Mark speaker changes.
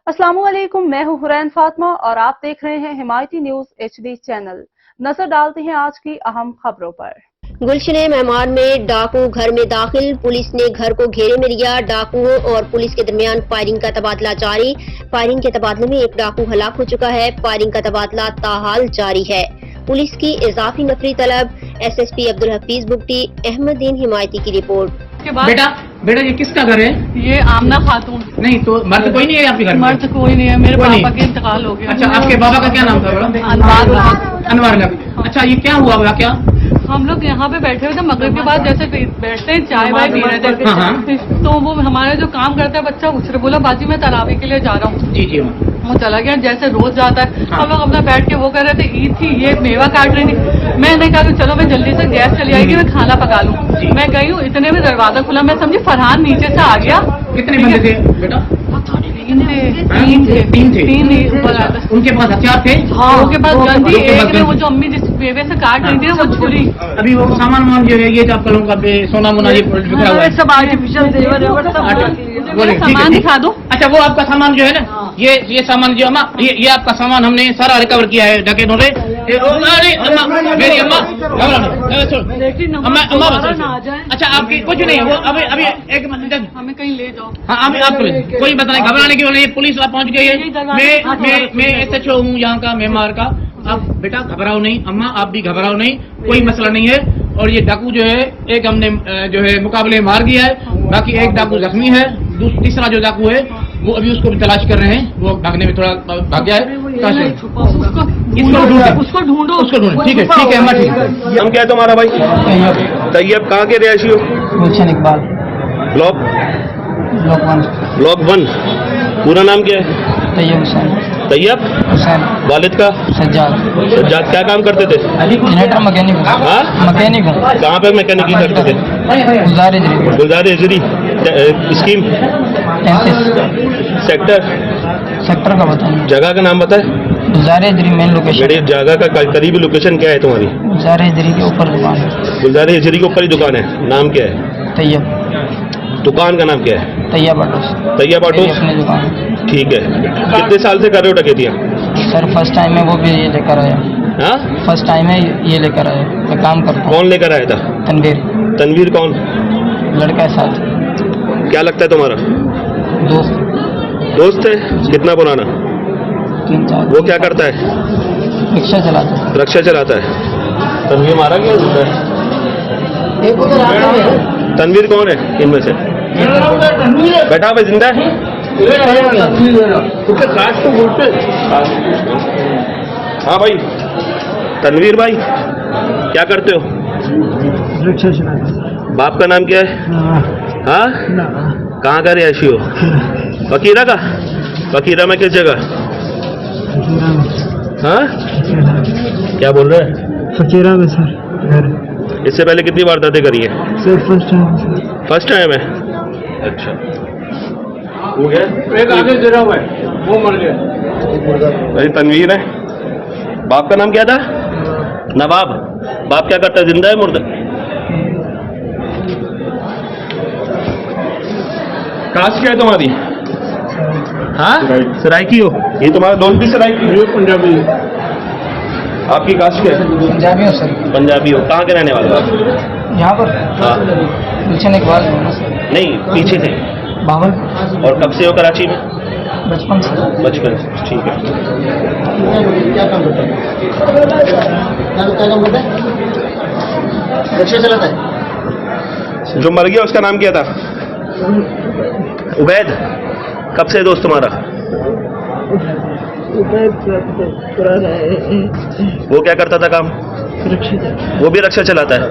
Speaker 1: अस्सलामुअलैकुम, मैं हूं हुरैन फातिमा और आप देख रहे हैं हिमायती न्यूज HD चैनल। नजर डालते हैं आज की अहम खबरों पर।
Speaker 2: गुलशन मेहमान में डाकू घर में दाखिल, पुलिस ने घर को घेरे में लिया। डाकुओं और पुलिस के दरमियान फायरिंग का तबादला जारी। फायरिंग के तबादले में एक डाकू हलाक हो चुका है। फायरिंग का तबादला ताहाल जारी है। पुलिस की इजाफी नफरी तलब। SSP अब्दुल हफीज बुगटी, अहमदीन हिमायती की रिपोर्ट।
Speaker 3: बेटा ये किसका घर है?
Speaker 4: ये आमना खातून।
Speaker 3: नहीं तो मर्द कोई नहीं है आपके घर में?
Speaker 4: मर्द कोई नहीं है, मेरे पापा का इंतकाल हो गया।
Speaker 3: अच्छा, आपके बाबा का क्या नाम था बड़ा? अनवर नबी। अच्छा, ये क्या हुआ क्या?
Speaker 4: हम लोग यहाँ पे बैठे हुए थे, मगरिब के बाद जैसे बैठते हैं चाय वाय पी रहे थे, तो वो हमारा जो काम करता है बच्चा उछ रहा, बोला बाजी मैं तरावी के लिए जा रहा हूँ।
Speaker 3: जी
Speaker 4: वो चला गया जैसे रोज जाता है। हम लोग अपना बैठ के वो कर रहे थे, ईद थी, ये मेवा काट रही थी। मैंने कहा चलो मैं जल्दी से गैस चली आएगी, मैं खाना पका लूँ। मैं गई हूँ, इतने में दरवाजा खुला, मैं समझी फरहान नीचे से आ गया।
Speaker 3: कितने बंदे थे बेटा?
Speaker 4: तीन थे ऊपर आते।
Speaker 3: उनके पास हथियार थे?
Speaker 4: हाँ, उनके पास गन थी। एक ने वो जो अम्मी जिस बेवे से काट रही थी ना, वो छुरी।
Speaker 3: अभी वो सामान जो है ये आप लोगों का सोना मोना ये बिखरा हुआ है,
Speaker 4: सब आर्टिफिशियल सामान दिखा दो।
Speaker 3: अच्छा, वो आपका सामान जो है ना, ये सामान जो अम्मा, ये आपका सामान हमने सारा रिकवर किया है डकैतों से। मेरी अम्मा अच्छा, आपकी कुछ नहीं है वो। अभी एक मिनट,
Speaker 4: हमें कहीं ले जाओ।
Speaker 3: हाँ, अभी आप कोई बात नहीं, घबराने की नहीं, पुलिस पहुंच गई है। मैं SHO हूँ यहाँ का, मेमार का। आप बेटा घबराओ नहीं, अम्मा आप भी घबराओ नहीं, कोई मसला नहीं है। और ये डाकू जो है एक हमने जो है मुकाबले मार दिया है, बाकी एक डाकू जख्मी है। तीसरा जो डाकू है वो अभी उसको भी तलाश कर रहे हैं, वो भागने में थोड़ा भाग गया है।
Speaker 4: उसको ढूंढो।
Speaker 3: ठीक है अम्मा, ठीक है।
Speaker 5: नाम क्या है तुम्हारा भाई? तैयब। कहाँ के रिहायशी हो?
Speaker 6: गुलशन इकबाल,
Speaker 5: ब्लॉक 1। पूरा नाम क्या है?
Speaker 6: तैयब हुसैन।
Speaker 5: तैयब
Speaker 6: हुसैन।
Speaker 5: वालिद का?
Speaker 6: सज्जाद।
Speaker 5: क्या काम करते थे?
Speaker 6: जनरेटर मैकेनिक हूँ।
Speaker 5: हाँ,
Speaker 6: मैकेनिक हूँ।
Speaker 5: कहाँ पे मैकेनिक करते थे? गुलजार हजरी। स्कीम
Speaker 6: 33
Speaker 5: सेक्टर
Speaker 6: का बताइए।
Speaker 5: जगह का नाम बताए।
Speaker 6: गुलजार हजरी मेन लोकेशन।
Speaker 5: मेरी जगह का करीबी लोकेशन क्या है तुम्हारी?
Speaker 6: गुलजार हजरी के ऊपर दुकान है।
Speaker 5: गुलजार हजरी के ऊपर ही दुकान है। नाम क्या है?
Speaker 6: तैयब।
Speaker 5: दुकान का नाम क्या है?
Speaker 6: तैयब ऑटोस।
Speaker 5: तैयब ऑटोस,
Speaker 6: अपनी दुकान।
Speaker 5: ठीक है। कितने साल से कर रहे हो डकैतियाँ?
Speaker 6: सर फर्स्ट टाइम है, वो भी ये लेकर आया।
Speaker 5: हाँ,
Speaker 6: फर्स्ट टाइम है, ये लेकर आया। मैं काम करता हूँ।
Speaker 5: कौन लेकर आया था?
Speaker 6: तनवीर
Speaker 5: कौन?
Speaker 6: लड़का है साथ।
Speaker 5: क्या लगता है तुम्हारा? दोस्त है? कितना पुराना?
Speaker 6: 3-4।
Speaker 5: वो क्या करता है? रिक्शा चलाता है। तनवीर मारा गया है? तनवीर कौन है इनमें से? बैठा हुआ जिंदा है? हाँ भाई, तनवीर भाई क्या करते हो?
Speaker 6: रिक्शा चलाता।
Speaker 5: बाप का नाम क्या है? हाँ, कहाँ का रिहायशी हो? फकीरा का? फकीरा में किस जगह? हाँ, क्या बोल रहे हैं?
Speaker 6: फकीरा में सर घर।
Speaker 5: इससे पहले कितनी वारदातें करी है?
Speaker 6: सर फर्स्ट टाइम
Speaker 5: है। अच्छा, वो गया? एक आगे गिरा हुआ है, वो मर गया। भाई तनवीर है। बाप का नाम क्या था? नवाब। बाप क्या करता है, जिंदा है मुर्दा? कास्ट क्या है तुम्हारी? हाँ, सराइकी हो? ये तुम्हारा दोस्त भी सराइकी हो? पंजाबी। आपकी कास्ट क्या है?
Speaker 6: पंजाबी हो सर।
Speaker 5: पंजाबी हो। कहाँ के रहने वाले हो?
Speaker 6: यहाँ पर?
Speaker 5: हाँ,
Speaker 6: गुलशन इकबाल।
Speaker 5: नहीं, पीछे थे।
Speaker 6: बावल।
Speaker 5: और कब से हो कराची में?
Speaker 6: बचपन से।
Speaker 5: बचपन से, ठीक है।
Speaker 6: क्या काम करता है? रिक्शा चलाता है।
Speaker 5: जो मर गया उसका नाम क्या था? उबैद। कब से दोस्त तुम्हारा? वो क्या करता था काम? वो भी रिक्शा चलाता है।